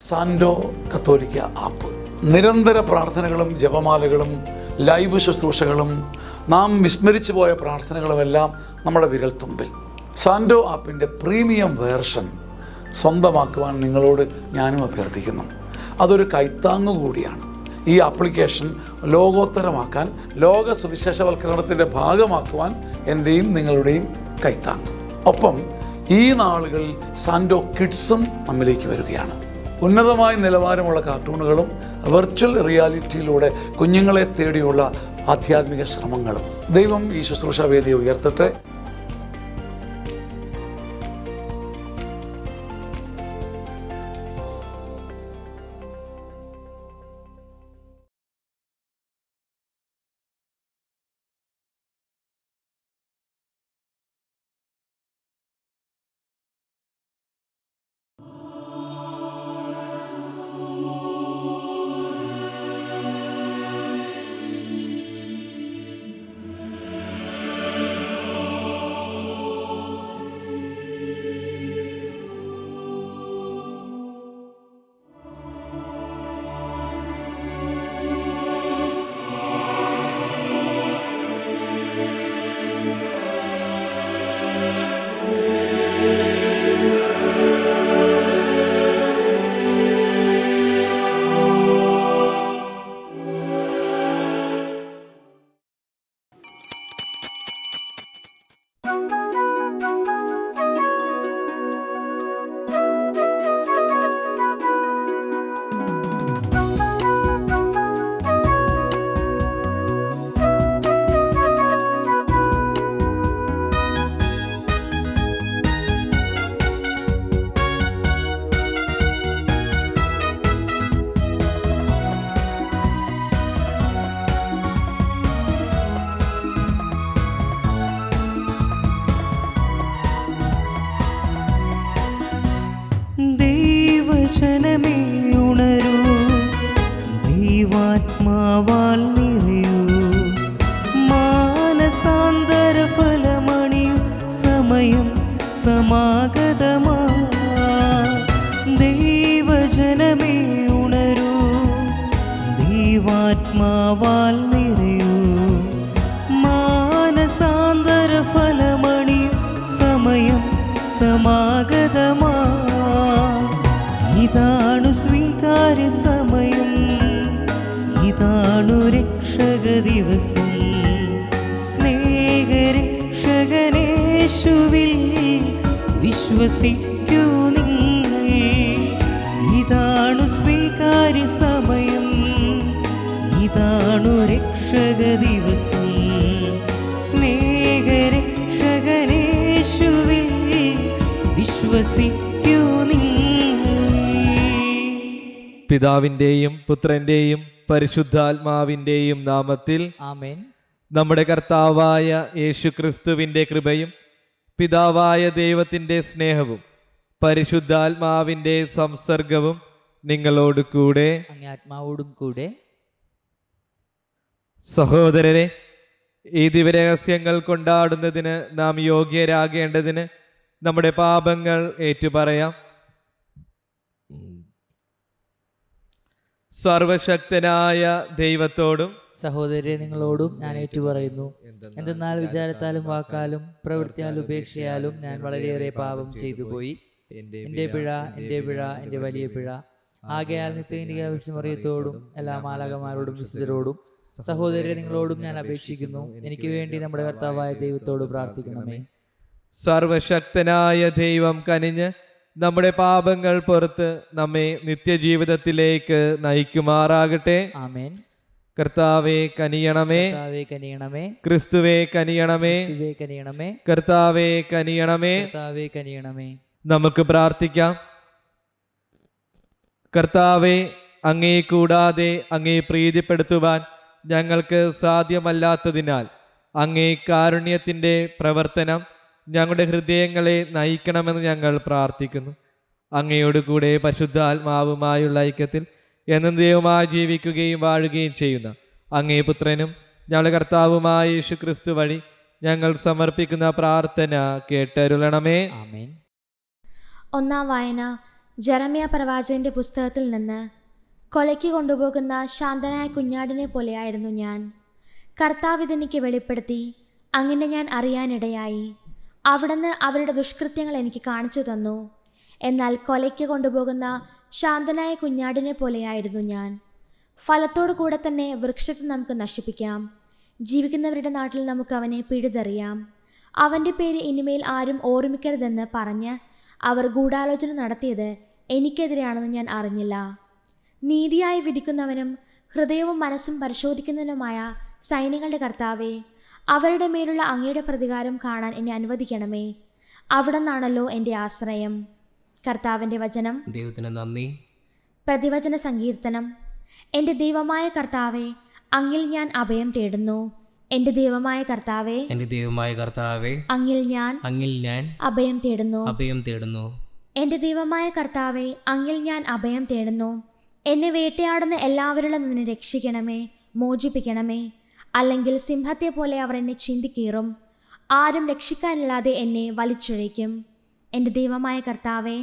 സാൻഡോ കത്തോലിക്ക ആപ്പ് നിരന്തര പ്രാർത്ഥനകളും ജപമാലകളും ലൈവ് ശുശ്രൂഷകളും നാം വിസ്മരിച്ചു പോയ പ്രാർത്ഥനകളുമെല്ലാം നമ്മുടെ വിരൽത്തുമ്പിൽ. സാൻഡോ ആപ്പിൻ്റെ പ്രീമിയം വേർഷൻ സ്വന്തമാക്കുവാൻ നിങ്ങളോട് ഞാനും അഭ്യർത്ഥിക്കുന്നു. അതൊരു കൈത്താങ്ങു കൂടിയാണ്. ഈ ആപ്ലിക്കേഷൻ ലോകോത്തരമാക്കാൻ, ലോക സുവിശേഷവൽക്കരണത്തിൻ്റെ ഭാഗമാക്കുവാൻ എൻ്റെയും നിങ്ങളുടെയും കൈത്താങ്ങ്. ഒപ്പം ഈ നാളുകളിൽ സാൻഡോ കിഡ്സും നമ്മിലേക്ക് വരികയാണ്. ഉന്നതമായ നിലവാരമുള്ള കാർട്ടൂണുകളും വെർച്വൽ റിയാലിറ്റിയിലൂടെ കുഞ്ഞുങ്ങളെ തേടിയുള്ള ആധ്യാത്മിക ശ്രമങ്ങളും. ദൈവം ഈ ശുശ്രൂഷ വേദിയെ ഉയർത്തട്ടെ. ദൈവജനമേ ഉണരൂ, ദൈവാത്മാവാൽ നിറയൂ, മാനസാന്തര ഫലമണിയൂ, സമയം സമാഗതമാ. ദൈവജനമേ ഉണരൂ, ദൈവാത്മാവാൽ നിറയൂ, മാനസാന്തര ഫലമണിയൂ, സമയം സമാഗതമാ. ഇതാണു സ്വീകാര്യ സമയം, ഇതാണു രക്ഷക ദിവസം. സ്നേഹരക്ഷകനേശുവിൽ വിശ്വസിക്കൂ നിങ്ങൾ. ഇതാണു സ്വീകാര്യ സമയം, ഇതാണു രക്ഷക ദിവസം. സ്നേഹരക്ഷകനേശുവിൽ വിശ്വസിക്കൂ നിങ്ങൾ. പിതാവിൻ്റെയും പുത്രൻ്റെയും പരിശുദ്ധാത്മാവിൻ്റെയും നാമത്തിൽ ആമേൻ. നമ്മുടെ കർത്താവായ യേശുക്രിസ്തുവിൻ്റെ കൃപയും പിതാവായ ദൈവത്തിൻ്റെ സ്നേഹവും പരിശുദ്ധാത്മാവിൻ്റെ സംസർഗവും നിങ്ങളോട് കൂടെ അങ്ങേ ആത്മാവോടും കൂടെ. സഹോദരരെ, ഈ ദിവരഹസ്യങ്ങൾ കൊണ്ടാടുന്നതിന് നാം യോഗ്യരാകേണ്ടതിന് നമ്മുടെ പാപങ്ങൾ ഏറ്റുപറയാം. സർവശക്തനായ ദൈവത്തോടും സഹോദരരെ, നിങ്ങളോടും ഞാൻ ഏറ്റുപറയുന്നു. എന്തെന്നാൽ വിചാരത്താലും വാക്കാലും പ്രവൃത്തിയാലും ഉപേക്ഷയാലും ഞാൻ വളരെയേറെ പാപം ചെയ്തു പോയി. എൻ്റെ പിഴ, എൻ്റെ വലിയ പിഴ. ആകയാൽ നിത്യകന്യക വിസ്മറിയത്തോടും എല്ലാ മാലാഖമാരോടും വിശുദ്ധരോടും സഹോദരരെ നിങ്ങളോടും ഞാൻ അപേക്ഷിക്കുന്നു, എനിക്ക് വേണ്ടി നമ്മുടെ കർത്താവായ ദൈവത്തോട് പ്രാർത്ഥിക്കണമേ. സർവശക്തനായ ദൈവം കനിഞ്ഞ് നമ്മുടെ പാപങ്ങൾ പുറത്ത് നമ്മെ നിത്യജീവിതത്തിലേക്ക് നയിക്കുമാറാകട്ടെ. ആമേൻ. കർത്താവേ കനിയണമേ, കർത്താവേ കനിയണമേ, ക്രിസ്തുവേ കനിയണമേ, ക്രിസ്തുവേ കനിയണമേ, കർത്താവേ കനിയണമേ. കർത്താവേ കനിയണമേ. നമുക്ക് പ്രാർത്ഥിക്കാം. കർത്താവേ, അങ്ങേ കൂടാതെ അങ്ങേ പ്രീതിപ്പെടുത്തുവാൻ ഞങ്ങൾക്ക് സാധ്യമല്ലാത്തതിനാൽ അങ്ങേ കാരുണ്യത്തിൻ്റെ പ്രവർത്തനം ഞങ്ങളുടെ ഹൃദയങ്ങളെ നയിക്കണമെന്ന് ഞങ്ങൾ പ്രാർത്ഥിക്കുന്നു. അങ്ങയോട് കൂടെ പരിശുദ്ധാത്മാവുമായുള്ള ഐക്യത്തിൽ എന്നേക്കുമായി ജീവിക്കുകയും വാഴുകയും ചെയ്യുന്ന അങ്ങേ പുത്രനും ഞങ്ങളുടെ കർത്താവുമായ യേശുക്രിസ്തു വഴി ഞങ്ങൾ സമർപ്പിക്കുന്ന പ്രാർത്ഥന കേട്ടരുളണമേ. ആമേൻ. ഒന്നാം വായന. ജെറമ്യ പ്രവാചകന്റെ പുസ്തകത്തിൽ നിന്ന്, കൊലയ്ക്ക് കൊണ്ടുപോകുന്ന ശാന്തനായ കുഞ്ഞാടിനെ പോലെയായിരുന്നു ഞാൻ. കർത്താവ് ഇതെനിക്ക് വെളിപ്പെടുത്തി, അങ്ങനെ ഞാൻ അറിയാനിടയായി. അവിടുന്ന് അവരുടെ ദുഷ്കൃത്യങ്ങൾ എനിക്ക് കാണിച്ചു തന്നു. എന്നാൽ കൊലയ്ക്ക് കൊണ്ടുപോകുന്ന ശാന്തനായ കുഞ്ഞാടിനെ പോലെയായിരുന്നു ഞാൻ. ഫലത്തോടു കൂടെ തന്നെ വൃക്ഷത്തെ നമുക്ക് നശിപ്പിക്കാം. ജീവിക്കുന്നവരുടെ നാട്ടിൽ നമുക്ക് അവനെ പിഴുതെറിയാം. അവൻ്റെ പേര് ഇനിമേൽ ആരും ഓർമ്മിക്കരുതെന്ന് പറഞ്ഞ് അവർ ഗൂഢാലോചന നടത്തിയത് എനിക്കെതിരെയാണെന്ന് ഞാൻ അറിഞ്ഞില്ല. നീതിയായി വിധിക്കുന്നവനും ഹൃദയവും മനസ്സും പരിശോധിക്കുന്നവനുമായ സൈന്യങ്ങളുടെ കർത്താവേ, അവരുടെ മേലുള്ള അങ്ങയുടെ പ്രതികാരം കാണാൻ എന്നെ അനുവദിക്കണമേ. അവിടുന്നാണല്ലോ എൻ്റെ ആശ്രയം. കർത്താവിൻ്റെ വചനം. ദൈവത്തിന് നന്ദി. പ്രതിവചന സങ്കീർത്തനം. എൻ്റെ ദൈവമായ കർത്താവേ, അങ്ങിൽ ഞാൻ അഭയം തേടുന്നു. എൻ്റെ ദൈവമായ കർത്താവേ, എൻ്റെ ദൈവമായ കർത്താവേ, അങ്ങിൽ ഞാൻ അഭയം തേടുന്നു. എൻ്റെ ദൈവമായ കർത്താവേ, അങ്ങിൽ ഞാൻ അഭയം തേടുന്നു. എന്നെ വേട്ടയാടുന്ന എല്ലാവരിലും നിന്ന് രക്ഷിക്കണമേ, മോചിപ്പിക്കണമേ. അല്ലെങ്കിൽ സിംഹത്തെ പോലെ അവർ എന്നെ ചിന്തിക്കീറും. ആരും രക്ഷിക്കാനില്ലാതെ എന്നെ വലിച്ചിഴയ്ക്കും. എൻ്റെ ദൈവമായ കർത്താവേ,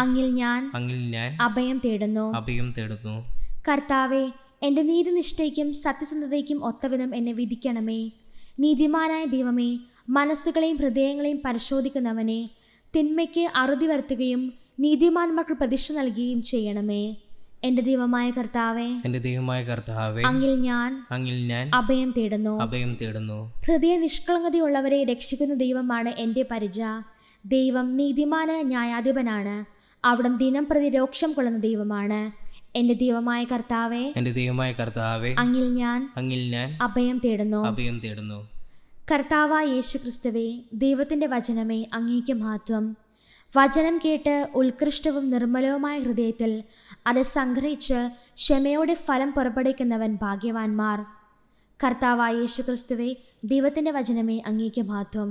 അങ്ങിൽ ഞാൻ അഭയം തേടുന്നു. കർത്താവേ, എൻ്റെ നീതിനിഷ്ഠയ്ക്കും സത്യസന്ധതയ്ക്കും ഒത്തവിധം എന്നെ വിധിക്കണമേ. നീതിമാനായ ദൈവമേ, മനസ്സുകളെയും ഹൃദയങ്ങളെയും പരിശോധിക്കുന്നവനെ, തിന്മയ്ക്ക് അറുതി വരുത്തുകയും നീതിമാന്മാർക്ക് പ്രതിഷ്ഠ നൽകുകയും ചെയ്യണമേ. എൻ്റെ ദൈവമായ കർത്താവേ, അങ്ങിൽ ഞാൻ അഭയം തേടുന്നു. ഹൃദയ നിഷ്കളങ്കതയുള്ളവരെ രക്ഷിക്കുന്ന ദൈവമാണ് എൻ്റെ പരിച. ദൈവം നീതിമാനായ ന്യായാധിപനാണ്. അവിടുന്ന് ദിനം പ്രതി രോക്ഷം കൊള്ളുന്ന ദൈവമാണ്. എൻ്റെ ദൈവമായ കർത്താവേ, അങ്ങിൽ ഞാൻ അഭയം തേടുന്നു. കർത്താവായ യേശു ക്രിസ്തുവേ, ദൈവത്തിൻ്റെ വചനമേ, അങ്ങേക്ക് മഹത്വം. വചനം കേട്ട് ഉത്കൃഷ്ടവും നിർമ്മലവുമായ ഹൃദയത്തിൽ അത് സംഗ്രഹിച്ച് ക്ഷമയോടെ ഫലം പുറപ്പെടുവിക്കുന്നവൻ ഭാഗ്യവാന്മാർ. കർത്താവായ യേശു ക്രിസ്തുവേ, ദൈവത്തിൻ്റെ വചനമേ, അങ്ങേക്ക് മഹത്വം.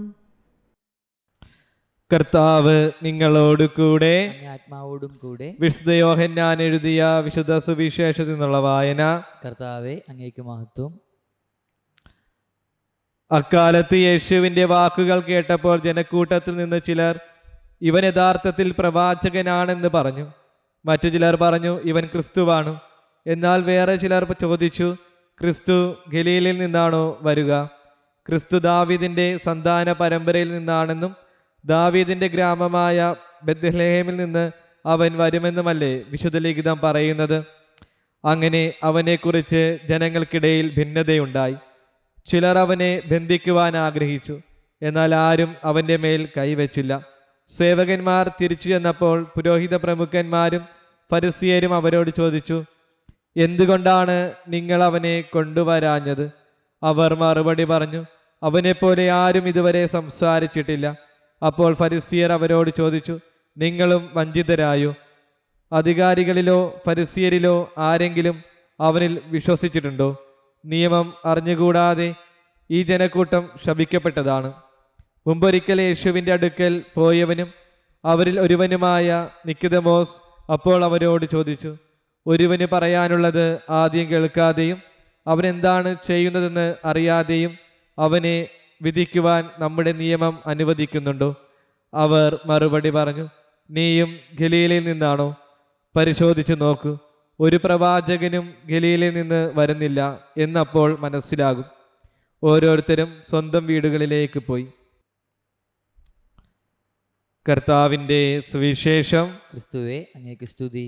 കർത്താവ് നിങ്ങളോട് കൂടെ, ആത്മാവോടും കൂടെ. വിശുദ്ധ യോഹന്നാൻ എഴുതിയ വിശുദ്ധ സുവിശേഷത്തിൽ നിന്നുള്ള വായന. കർത്താവേ, അങ്ങേക്ക് മഹത്വം. അക്കാലത്ത് യേശുവിൻ്റെ വാക്കുകൾ കേട്ടപ്പോൾ ജനക്കൂട്ടത്തിൽ നിന്ന് ചിലർ, ഇവൻ യഥാർത്ഥത്തിൽ പ്രവാചകനാണെന്ന് പറഞ്ഞു. മറ്റു ചിലർ പറഞ്ഞു, ഇവൻ ക്രിസ്തുവാണ്. എന്നാൽ വേറെ ചിലർ ചോദിച്ചു, ക്രിസ്തു ഗലീലയിൽ നിന്നാണോ വരിക? ക്രിസ്തു ദാവീദിൻ്റെ സന്താന പരമ്പരയിൽ നിന്നാണെന്നും ദാവീദിൻ്റെ ഗ്രാമമായ ബെത്ലഹേമിൽ നിന്ന് അവൻ വരുമെന്നുമല്ലേ വിശുദ്ധ ലിഖിതം പറയുന്നത്? അങ്ങനെ അവനെക്കുറിച്ച് ജനങ്ങൾക്കിടയിൽ ഭിന്നതയുണ്ടായി. ചിലർ അവനെ ബന്ധിക്കുവാൻ ആഗ്രഹിച്ചു, എന്നാൽ ആരും അവൻ്റെ മേൽ കൈവച്ചില്ല. സേവകന്മാർ തിരിച്ചു ചെന്നപ്പോൾ പുരോഹിത പ്രമുഖന്മാരും ഫരിസേയരും അവരോട് ചോദിച്ചു, എന്തുകൊണ്ടാണ് നിങ്ങൾ അവനെ കൊണ്ടുവരാഞ്ഞത്? അവർ മറുപടി പറഞ്ഞു, അവനെപ്പോലെ ആരും ഇതുവരെ സംസാരിച്ചിട്ടില്ല. അപ്പോൾ ഫരിസേയർ അവരോട് ചോദിച്ചു, നിങ്ങളും വഞ്ചിതരായോ? അധികാരികളിലോ ഫരിസേയരിലോ ആരെങ്കിലും അവനിൽ വിശ്വസിച്ചിട്ടുണ്ടോ? നിയമം അറിഞ്ഞുകൂടാതെ ഈ ജനക്കൂട്ടം ശപിക്കപ്പെട്ടതാണ്. മുമ്പൊരിക്കൽ യേശുവിൻ്റെ അടുക്കൽ പോയവനും അവരിൽ ഒരുവനുമായ നിക്കോദെമോസ് അപ്പോൾ അവരോട് ചോദിച്ചു, ഒരുവന് പറയാനുള്ളത് ആദ്യം കേൾക്കാതെയും അവൻ എന്താണ് ചെയ്യുന്നതെന്ന് അറിയാതെയും അവനെ വിധിക്കുവാൻ നമ്മുടെ നിയമം അനുവദിക്കുന്നുണ്ടോ? അവർ മറുപടി പറഞ്ഞു, നീയും ഗലീലയിൽ നിന്നാണോ? പരിശോധിച്ചു നോക്കൂ, ഒരു പ്രവാചകനും ഗലീലയിൽ നിന്ന് വരുന്നില്ല എന്നപ്പോൾ മനസ്സിലാകും. ഓരോരുത്തരും സ്വന്തം വീടുകളിലേക്ക് പോയി. കർത്താവിൻ്റെ സുവിശേഷം. ക്രിസ്തുവേ, അങ്ങേക്ക് സ്തുതി.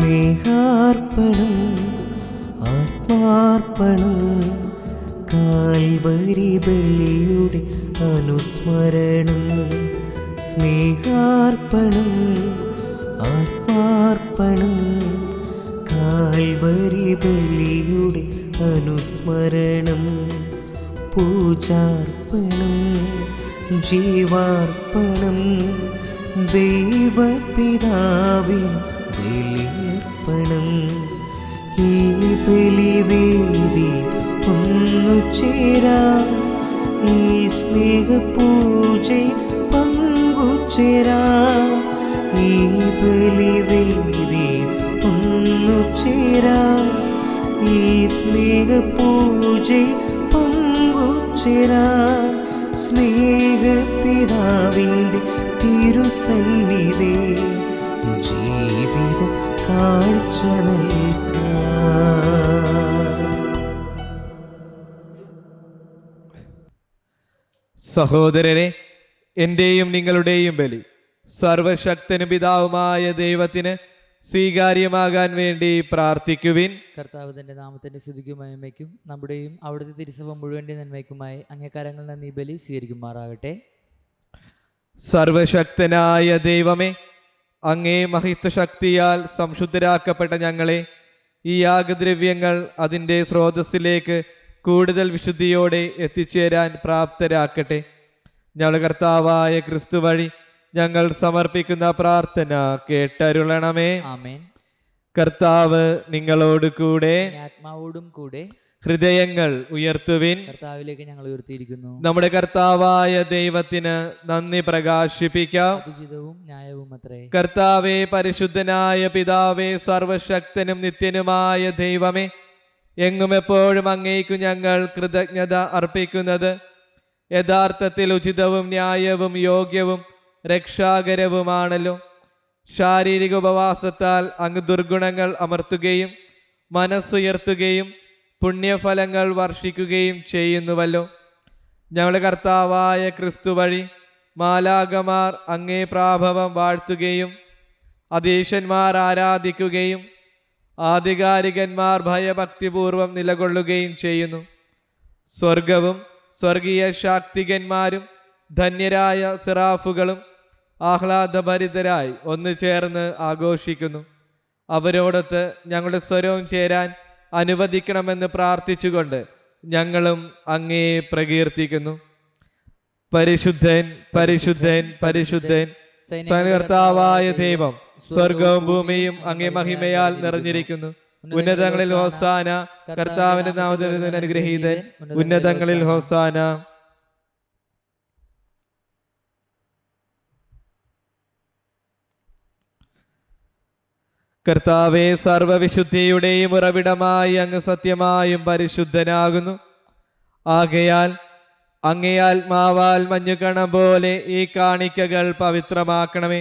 സ്നേഹാർപ്പണം, ആത്മാർപ്പണം, കാൽവരി ബലിയുടെ അനുസ്മരണം. സ്നേഹാർപ്പണം, ആത്മാർപ്പണം, കാൽവരി ബലിയുടെ അനുസ്മരണം. പൂജാർപ്പണം, ജീവാർപ്പണം, ദൈവപിതാവിൻ ബലിയർപ്പണം. ഈ ബലിവേദി ഒന്നു ചേരാം, ഈ സ്നേഹപൂജ പങ്കുചേരാം. ഈ ബലിവേദി ഒന്നു ചേരാം, ഈ സ്നേഹപൂജ പങ്കുചേരാം. സ്നേഹപിതാവിൻ്റെ തിരുസന്നിധി ജീവിതം കാഴ്ച നൽകാം. സഹോദരരെ, എൻ്റെയും നിങ്ങളുടെയും ബലി സർവശക്തനും പിതാവുമായ ദൈവത്തിന് സ്വീകാര്യമാകാൻ വേണ്ടി പ്രാർത്ഥിക്കുവിൻ. കർത്താവ് തന്റെ നാമത്തിന്റെ സ്തുതിക്കും മഹിമയ്ക്കും നമ്മുടെയും അവിടുത്തെ തിരുസഭ മുഴുവൻ്റെ നന്മയ്ക്കുമായി അങ്ങേക്കരങ്ങളിൽ നിന്ന് ഈ ബലി സ്വീകരിക്കുമാറാകട്ടെ. സർവശക്തനായ ദൈവമേ, അങ്ങേ മഹിത്വശക്തിയാൽ സംശുദ്ധരാക്കപ്പെട്ട ഞങ്ങളെ ഈ യാഗദ്രവ്യങ്ങൾ അതിൻ്റെ സ്രോതസ്സിലേക്ക് കൂടുതൽ വിശുദ്ധിയോടെ എത്തിച്ചേരാൻ പ്രാപ്തരാക്കട്ടെ. ഞങ്ങളുടെ കർത്താവായ ക്രിസ്തു വഴി ഞങ്ങൾ സമർപ്പിക്കുന്ന പ്രാർത്ഥന കേട്ടരുളണമേ. ആമേൻ. കർത്താവ് നിങ്ങളോട് കൂടെ, ആത്മാവോടും കൂടെ. ഹൃദയങ്ങൾ ഉയർത്തുവിൻ. കർത്താവിലേക്ക് ഞങ്ങൾ ഉയർത്തിയിരിക്കുന്നു. നമ്മുടെ കർത്താവായ ദൈവത്തിന് നന്ദി പ്രകാശിപ്പിക്കാം. ഉചിതവും ന്യായവും അത്രേ. കർത്താവേ, പരിശുദ്ധനായ പിതാവേ, സർവശക്തനും നിത്യനുമായ ദൈവമേ, എങ്ങും എപ്പോഴും അങ്ങേക്കു ഞങ്ങൾ കൃതജ്ഞത അർപ്പിക്കുന്നത് യഥാർത്ഥത്തിൽ ഉചിതവും ന്യായവും യോഗ്യവും രക്ഷാകരവുമാണല്ലോ. ശാരീരിക ഉപവാസത്താൽ അങ്ങ് ദുർഗുണങ്ങൾ അമർത്തുകയും മനസ്സുയർത്തുകയും പുണ്യഫലങ്ങൾ വർഷിക്കുകയും ചെയ്യുന്നുവല്ലോ. ഞങ്ങളുടെ കർത്താവായ ക്രിസ്തു വഴി മാലാകമാർ അങ്ങേ പ്രാഭവം വാഴ്ത്തുകയും അധീശന്മാർ ആരാധിക്കുകയും ആധികാരികന്മാർ ഭയഭക്തിപൂർവം നിലകൊള്ളുകയും ചെയ്യുന്നു. സ്വർഗവും സ്വർഗീയ ശാക്തികന്മാരും ധന്യരായ സിറാഫുകളും ആഹ്ലാദഭരിതരായി ഒന്നു ചേർന്ന് ആഘോഷിക്കുന്നു. അവരോടൊത്ത് ഞങ്ങളുടെ സ്വരവും ചേരാൻ അനുവദിക്കണമെന്ന് പ്രാർത്ഥിച്ചുകൊണ്ട് ഞങ്ങളും അങ്ങേ പ്രകീർത്തിക്കുന്നു. പരിശുദ്ധൻ, പരിശുദ്ധൻ, പരിശുദ്ധൻ, കർത്താവായ ദൈവം, സ്വർഗവും ഭൂമിയും അങ്ങേ മഹിമയാൽ നിറഞ്ഞിരിക്കുന്നു. ഉന്നതങ്ങളിൽ ഹോസാന. കർത്താവിന്റെ നാമത്തിൽ അനുഗ്രഹീതൻ. ഉന്നതങ്ങളിൽ ഹോസാന. കർത്താവേ, സർവവിശുദ്ധിയുടെയും ഉറവിടമായി അങ്ങ് സത്യമായും പരിശുദ്ധനാകുന്നു. ആകയാൽ അങ്ങേ ആത്മാവാൽ മഞ്ഞുകണം പോലെ ഈ കാണിക്കകൾ പവിത്രമാക്കണമേ.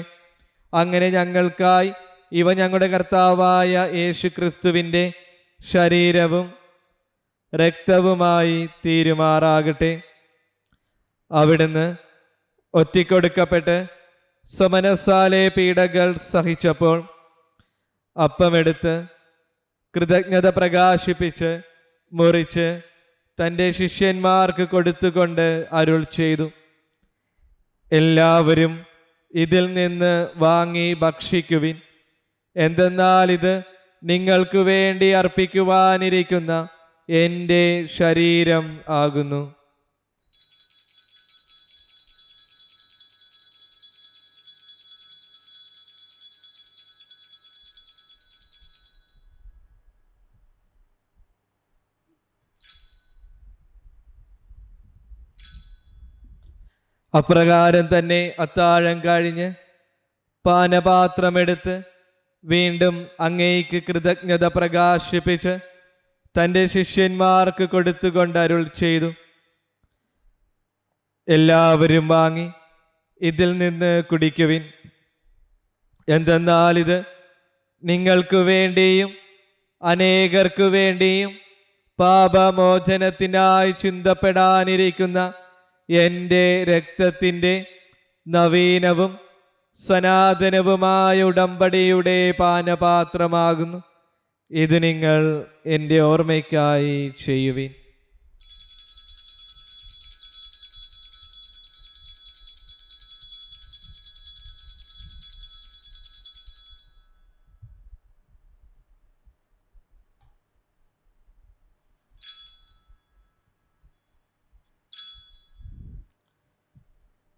അങ്ങനെ ഞങ്ങൾക്കായി ഇവ ഞങ്ങളുടെ കർത്താവായ യേശു ക്രിസ്തുവിൻ്റെ ശരീരവും രക്തവുമായി തീരുമാറാകട്ടെ. അവിടുന്ന് ഒറ്റിക്കൊടുക്കപ്പെട്ട് സമനസാലെ പീഡകൾ സഹിച്ചപ്പോൾ അപ്പമെടുത്ത് കൃതജ്ഞത പ്രകാശിപ്പിച്ച് മുറിച്ച് തൻ്റെ ശിഷ്യന്മാർക്ക് കൊടുത്തുകൊണ്ട് അരുൾ ചെയ്തു, എല്ലാവരും ഇതിൽ നിന്ന് വാങ്ങി ഭക്ഷിക്കുവിൻ. എന്തെന്നാൽ ഇത് നിങ്ങൾക്ക് വേണ്ടി അർപ്പിക്കുവാനിരിക്കുന്ന എൻ്റെ ശരീരം ആകുന്നു. അപ്രകാരം തന്നെ അത്താഴം കഴിഞ്ഞ് പാനപാത്രമെടുത്ത് വീണ്ടും അങ്ങേയ്ക്ക് കൃതജ്ഞത പ്രകാശിപ്പിച്ച് തൻ്റെ ശിഷ്യന്മാർക്ക് കൊടുത്തുകൊണ്ട് അരുൾ ചെയ്തു, എല്ലാവരും വാങ്ങി ഇതിൽ നിന്ന് കുടിക്കുവിൻ. എന്തെന്നാൽ ഇത് നിങ്ങൾക്ക് വേണ്ടിയും അനേകർക്കു വേണ്ടിയും പാപമോചനത്തിനായി ചിന്തപ്പെടാനിരിക്കുന്ന എൻ്റെ രക്തത്തിൻ്റെ നവീനവും സനാതനവുമായ ഉടമ്പടിയുടെ പാനപാത്രമാകുന്നു. ഇത് നിങ്ങൾ എൻ്റെ ഓർമ്മയ്ക്കായി ചെയ്യുവിൻ.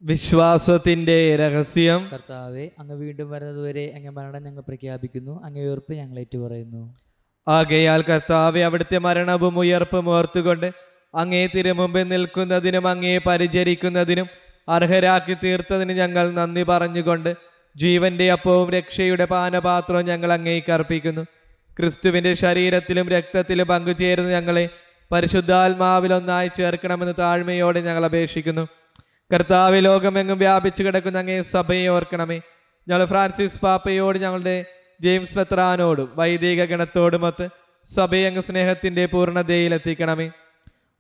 വിശ്വാസത്തിന്റെ രഹസ്യം. കർത്താവെ, അങ്ങ് വീണ്ടും വരുന്നതുവരെ അങ്ങ് മരണം ഞങ്ങൾ പ്രഖ്യാപിക്കുന്നു, അങ്ങ് ഉയർപ്പ് ഞങ്ങൾ ഏറ്റുപറയുന്നു. ആകയാൽ കർത്താവെ, അവിടുത്തെ മരണവും ഉയർപ്പും ഓർത്തുകൊണ്ട് അങ്ങേ തിരുമുമ്പിൽ നിൽക്കുന്നതിനും അങ്ങേ പരിചരിക്കുന്നതിനും അർഹരാക്കി തീർത്തതിന് ഞങ്ങൾ നന്ദി പറഞ്ഞുകൊണ്ട് ജീവന്റെ അപ്പവും രക്ഷയുടെ പാനപാത്രവും ഞങ്ങൾ അങ്ങേക്ക് അർപ്പിക്കുന്നു. ക്രിസ്തുവിന്റെ ശരീരത്തിലും രക്തത്തിലും പങ്കുചേരുന്ന ഞങ്ങളെ പരിശുദ്ധാത്മാവിൽ ഒന്നായി ചേർക്കണമെന്ന് താഴ്മയോടെ ഞങ്ങൾ അപേക്ഷിക്കുന്നു. കർത്താവ്, ലോകമെങ്ങും വ്യാപിച്ചു കിടക്കുന്ന അങ്ങേ സഭയെ ഓർക്കണമേ. ഞങ്ങൾ ഫ്രാൻസിസ് പാപ്പയോട്, ഞങ്ങളുടെ ജെയിംസ് മെത്രാനോടും വൈദിക ഗണത്തോടുമൊത്ത് സഭയെ അങ്ങ് സ്നേഹത്തിന്റെ പൂർണ്ണതയിൽ എത്തിക്കണമേ.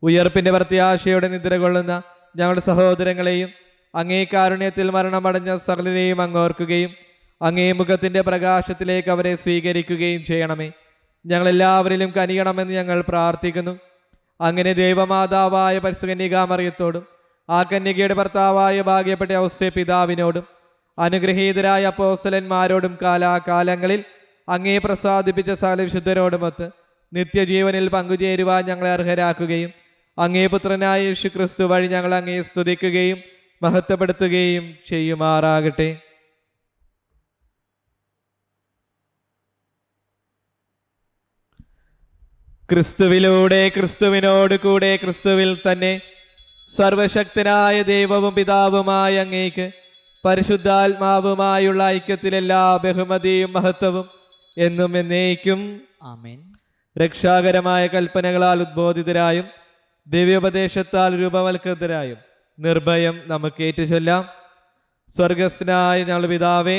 ഉയർപ്പിന്റെ പ്രത്യാശയോടെ നിദ്ര കൊള്ളുന്ന ഞങ്ങളുടെ സഹോദരങ്ങളെയും അങ്ങേ കാരുണ്യത്തിൽ മരണമടഞ്ഞ സകലരെയും അങ്ങ് ഓർക്കുകയും അങ്ങേ മുഖത്തിന്റെ പ്രകാശത്തിലേക്ക് അവരെ സ്വീകരിക്കുകയും ചെയ്യണമേ. ഞങ്ങളെല്ലാവരിലും കനിയണമെന്ന് ഞങ്ങൾ പ്രാർത്ഥിക്കുന്നു. അങ്ങനെ ദൈവമാതാവായ പരിശുദ്ധ കന്യകാമറിയത്തോടും ആ കന്യകയുടെ ഭർത്താവായ ഭാഗ്യപ്പെട്ട ഔസേ പിതാവിനോടും അനുഗ്രഹീതരായ അപ്പോസ്തലന്മാരോടും കാലാകാലങ്ങളിൽ അങ്ങേ പ്രസാദിപ്പിച്ച സകല വിശുദ്ധരോടുമൊത്ത് നിത്യജീവനിൽ പങ്കുചേരുവാൻ ഞങ്ങളെ അർഹരാക്കുകയും അങ്ങേ പുത്രനായ യേശു ക്രിസ്തു വഴി ഞങ്ങൾ അങ്ങേ സ്തുതിക്കുകയും മഹത്വപ്പെടുത്തുകയും ചെയ്യുമാറാകട്ടെ. ക്രിസ്തുവിലൂടെ, ക്രിസ്തുവിനോട് കൂടെ, ക്രിസ്തുവിൽ തന്നെ സർവശക്തനായ ദൈവവും പിതാവുമായ അങ്ങേക്ക് പരിശുദ്ധാത്മാവുമായുള്ള ഐക്യത്തിലെല്ലാ ബഹുമതിയും മഹത്വവും എന്നും എന്നേക്കും ആമേൻ. രക്ഷാകരമായ കൽപ്പനകളാൽ ഉദ്ബോധിതരായും ദിവ്യോപദേശത്താൽ രൂപവൽകൃതരായും നിർഭയം നമുക്ക് ഏറ്റുചൊല്ലാം. സ്വർഗസ്ഥനായ ഞങ്ങളുടെ പിതാവേ,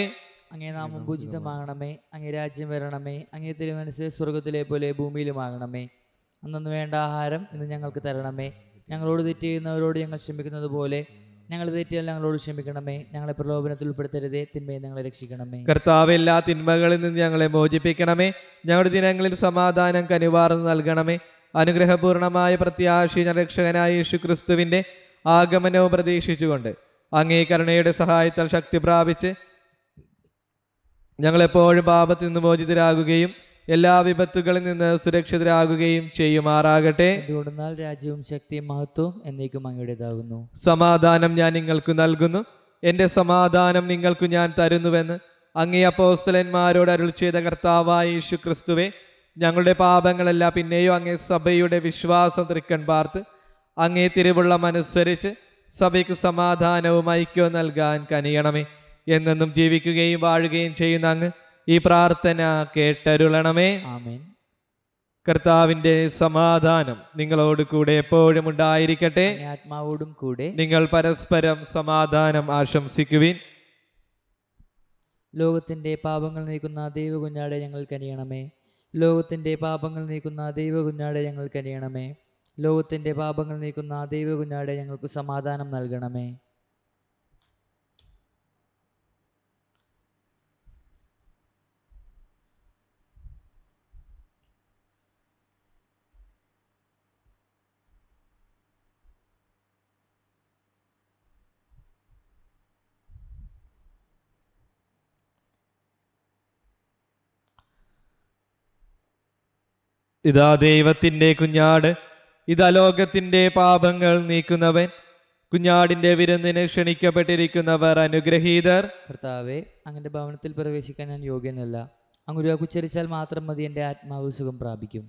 അങ്ങേ നാമം പൂജിതമാകണമേ, അങ്ങേ രാജ്യം വരണമേ, അങ്ങേ തിരുമനസ്സ് സ്വർഗത്തിലെ പോലെ ഭൂമിയിലുമാകണമേ. അന്നു വേണ്ട ആഹാരം ഇന്ന് ഞങ്ങൾക്ക് തരണമേ. ഞങ്ങളോട് തെറ്റ് ചെയ്യുന്നവരോട് ഞങ്ങൾ ക്ഷമിക്കുന്നത് പോലെ ഞങ്ങൾ തെറ്റിയാൽ ഞങ്ങളോട് ക്ഷമിക്കണമേ. ഞങ്ങളെ പ്രലോഭനത്തിൽ ഉൾപ്പെടുത്തരുതേ, തിന്മയെ ഞങ്ങളെ രക്ഷിക്കണമേ. കർത്താവ്, എല്ലാ തിന്മകളിൽ നിന്ന് ഞങ്ങളെ മോചിപ്പിക്കണമേ. ഞങ്ങളുടെ ദിനങ്ങളിൽ സമാധാനം കനിവാർന്ന് നൽകണമേ. അനുഗ്രഹപൂർണമായ പ്രത്യാശി രക്ഷകനായ യേശു ക്രിസ്തുവിന്റെ ആഗമനവും പ്രതീക്ഷിച്ചുകൊണ്ട് അങ്ങേ കരുണയുടെ സഹായത്താൽ ശക്തി പ്രാപിച്ച് ഞങ്ങളെപ്പോഴും പാപത്തിൽ നിന്ന് മോചിതരാകുകയും എല്ലാ വിപത്തുകളിൽ നിന്ന് സുരക്ഷിതരാകുകയും ചെയ്യുമാറാകട്ടെ. എന്തുകൊണ്ടെന്നാൽ രാജ്യവും ശക്തിയും മഹത്വവും എന്നേക്കും അങ്ങയുടേതാകുന്നു. സമാധാനം ഞാൻ നിങ്ങൾക്ക് നൽകുന്നു, എൻ്റെ സമാധാനം നിങ്ങൾക്ക് ഞാൻ തരുന്നുവെന്ന് അങ്ങേ അപ്പോസ്തലന്മാരോട് അരുൾ ചെയ്ത കർത്താവായ യേശു ക്രിസ്തുവേ, ഞങ്ങളുടെ പാപങ്ങളല്ല പിന്നെയോ അങ്ങേ സഭയുടെ വിശ്വാസം തൃക്കൺ പാർത്ത് അങ്ങേ തിരുവുള്ളമനുസരിച്ച് സഭയ്ക്ക് സമാധാനവും ഐക്യവും നൽകാൻ കനിയണമേ. എന്നെന്നും ജീവിക്കുകയും വാഴുകയും ചെയ്യുന്ന അങ്ങ് ഈ പ്രാർത്ഥന കേട്ടരുളണമേ. ആമേൻ. കർത്താവിൻ്റെ സമാധാനം നിങ്ങളോട് കൂടെ എപ്പോഴും ഉണ്ടായിരിക്കട്ടെ. അങ്ങേ ആത്മാവോടും കൂടെ. നിങ്ങൾ പരസ്പരം സമാധാനം ആശംസിക്കുവിൻ. ലോകത്തിന്റെ പാപങ്ങൾ നീക്കുന്ന ദൈവകുഞ്ഞാടെ ഞങ്ങൾ കനിയണമേ. ലോകത്തിന്റെ പാപങ്ങൾ നീക്കുന്ന ദൈവകുഞ്ഞാടെ ഞങ്ങൾ കനിയണമേ. ലോകത്തിന്റെ പാപങ്ങൾ നീക്കുന്ന ദൈവകുഞ്ഞാടെ ഞങ്ങൾക്ക് സമാധാനം നൽകണമേ. ഇതാ ദൈവത്തിൻ്റെ കുഞ്ഞാട്, ഇതാ ലോകത്തിൻ്റെ പാപങ്ങൾ നീക്കുന്നവൻ. കുഞ്ഞാടിൻ്റെ വിരുന്നിന് ക്ഷണിക്കപ്പെട്ടിരിക്കുന്നവർ അനുഗ്രഹീതർ. കർത്താവെ, അങ്ങന്റെ ഭവനത്തിൽ പ്രവേശിക്കാൻ ഞാൻ യോഗ്യനല്ല. അങ്ങ് ഉച്ചരിച്ചാൽ മാത്രം മതി, എൻ്റെ ആത്മാവ് സുഖം പ്രാപിക്കും.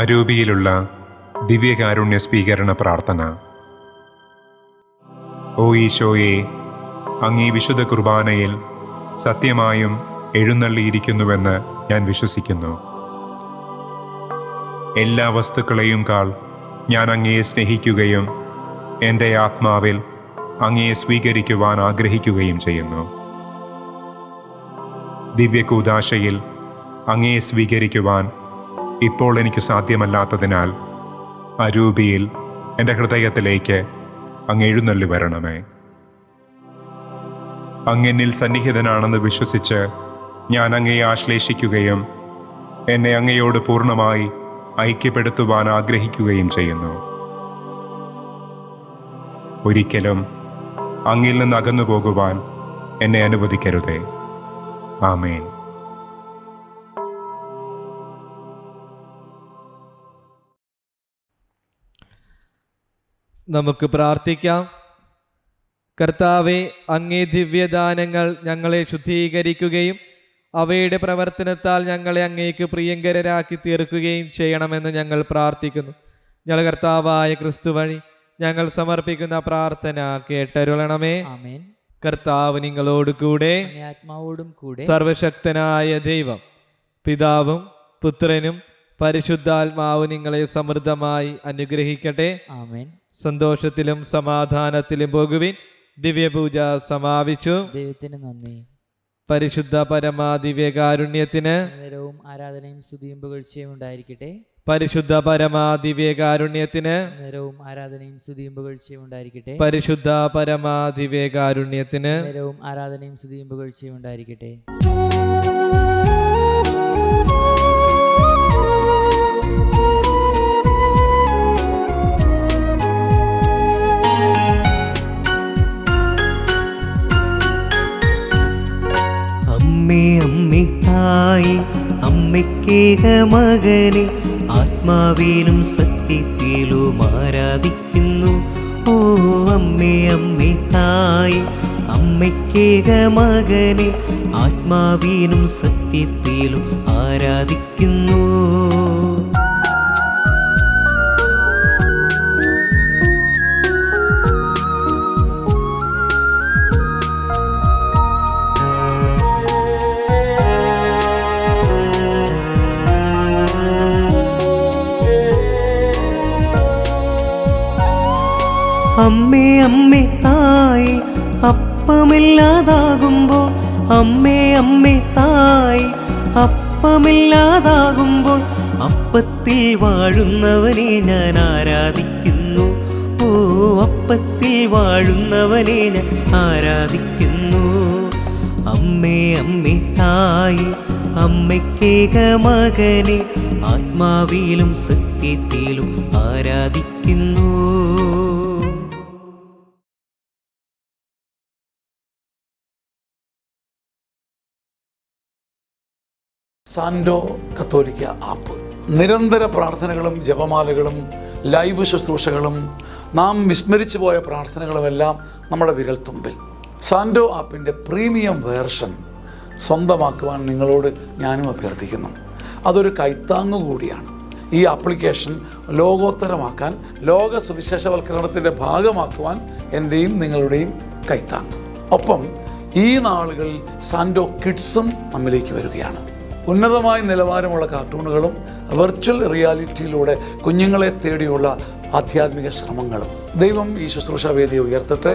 അരൂപിയിലുള്ള ദിവ്യകാരുണ്യ സ്വീകരണ പ്രാർത്ഥന. ഓ ഈശോയെ, അങ്ങീ വിശുദ്ധ കുർബാനയിൽ സത്യമായും എഴുന്നള്ളിയിരിക്കുന്നുവെന്ന് ഞാൻ വിശ്വസിക്കുന്നു. എല്ലാ വസ്തുക്കളെയും കാൾ ഞാൻ അങ്ങയെ സ്നേഹിക്കുകയും എൻ്റെ ആത്മാവിൽ അങ്ങയെ സ്വീകരിക്കുവാൻ ആഗ്രഹിക്കുകയും ചെയ്യുന്നു. ദിവ്യകൂദാശയിൽ അങ്ങയെ സ്വീകരിക്കുവാൻ ഇപ്പോൾ എനിക്ക് സാധ്യമല്ലാത്തതിനാൽ അരൂപിയിൽ എൻ്റെ ഹൃദയത്തിലേക്ക് അങ്ങ് എഴുന്നള്ളി വരണമേ. അങ്ങെന്നിൽ സന്നിഹിതനാണെന്ന് വിശ്വസിച്ച് ഞാൻ അങ്ങയെ ആശ്ലേഷിക്കുകയും എന്നെ അങ്ങയോട് പൂർണ്ണമായി ഐക്യപ്പെടുത്തുവാൻ ആഗ്രഹിക്കുകയും ചെയ്യുന്നു. ഒരിക്കലും അങ്ങിൽ നിന്ന് അകന്നു പോകുവാൻ എന്നെ അനുവദിക്കരുതേ. ആമേൻ. നമുക്ക് പ്രാർത്ഥിക്കാം. കർത്താവെ, അങ്ങേ ദിവ്യദാനങ്ങൾ ഞങ്ങളെ ശുദ്ധീകരിക്കുകയും അവയുടെ പ്രവർത്തനത്താൽ ഞങ്ങളെ അങ്ങേക്ക് പ്രിയങ്കരരാക്കി തീർക്കുകയും ചെയ്യണമെന്ന് ഞങ്ങൾ പ്രാർത്ഥിക്കുന്നു. ഞങ്ങൾ കർത്താവായ ക്രിസ്തു വഴി ഞങ്ങൾ സമർപ്പിക്കുന്ന പ്രാർത്ഥന കേട്ടരുളണമേ. ആമേൻ. കർത്താവ് നിങ്ങളോട് കൂടെ, അങ്ങേ ആത്മാവോടും കൂടെ. സർവശക്തനായ ദൈവം പിതാവും പുത്രനും പരിശുദ്ധാത്മാവും നിങ്ങളെ സമൃദ്ധമായി അനുഗ്രഹിക്കട്ടെ. ആമേൻ. സന്തോഷത്തിലും സമാധാനത്തിലും പോകുവിൻ. ദിവ്യപൂജ സമാപിച്ചു. ദൈവത്തിന് നന്ദി. പരിശുദ്ധ പരമാദിവ്യകാരുണ്യത്തിന് നേരവും ആരാധനയും സ്തുതിയും പുകഴ്ചയും ഉണ്ടായിരിക്കട്ടെ. പരിശുദ്ധ പരമാദിവ്യകാരുണ്യത്തിന് നേരവും ആരാധനയും സ്തുതിയും പുകഴ്ചയും ഉണ്ടായിരിക്കട്ടെ. പരിശുദ്ധ പരമാദിവ്യകാരുണ്യത്തിന് നേരവും ആരാധനയും സ്തുതിയും പുകഴ്ചയും ഉണ്ടായിരിക്കട്ടെ. അമ്മേ അമ്മേ തായി അമ്മയ്ക്കേക മകനെ ആത്മാവിലും സത്യത്തിലും ആരാധിക്കുന്നു. ഓ അമ്മേ അമ്മേ തായി അമ്മയ്ക്കേക മകനെ ആത്മാവിലും സത്യത്തിലും ആരാധിക്കുന്നു. അമ്മേ അമ്മേ തായി അപ്പമില്ലാതാകുമ്പോൾ, അമ്മേ അമ്മേ തായി അപ്പമില്ലാതാകുമ്പോൾ അപ്പത്തിൽ വാഴുന്നവനെ ഞാൻ ആരാധിക്കുന്നു. ഓ അപ്പത്തിൽ വാഴുന്നവനെ ഞാൻ ആരാധിക്കുന്നു. അമ്മേ അമ്മേ തായി അമ്മയ്ക്കേക മകനെ ആത്മാവിലും സത്യത്തിലും ആരാധിക്കുന്നു. സാൻഡോ കത്തോലിക്ക ആപ്പ് നിരന്തര പ്രാർത്ഥനകളും ജപമാലകളും ലൈവ് ശുശ്രൂഷകളും നാം വിസ്മരിച്ചു പോയ പ്രാർത്ഥനകളുമെല്ലാം നമ്മുടെ വിരൽത്തുമ്പിൽ. സാൻഡോ ആപ്പിൻ്റെ പ്രീമിയം വേർഷൻ സ്വന്തമാക്കുവാൻ നിങ്ങളോട് ഞാനും അഭ്യർത്ഥിക്കുന്നു. അതൊരു കൈത്താങ്ങു കൂടിയാണ്. ഈ ആപ്ലിക്കേഷൻ ലോകോത്തരമാക്കാൻ, ലോക സുവിശേഷവൽക്കരണത്തിൻ്റെ ഭാഗമാക്കുവാൻ എൻ്റെയും നിങ്ങളുടെയും കൈത്താങ്ങ്. ഒപ്പം ഈ നാളുകളിൽ സാൻഡോ കിഡ്സും നമ്മിലേക്ക് വരികയാണ്. ഉന്നതമായ നിലവാരമുള്ള കാർട്ടൂണുകളും വെർച്വൽ റിയാലിറ്റിയിലൂടെ കുഞ്ഞുങ്ങളെ തേടിയുള്ള ആധ്യാത്മിക ശ്രമങ്ങളും. ദൈവം ഈ ശുശ്രൂഷ വേദിയെ ഉയർത്തട്ടെ.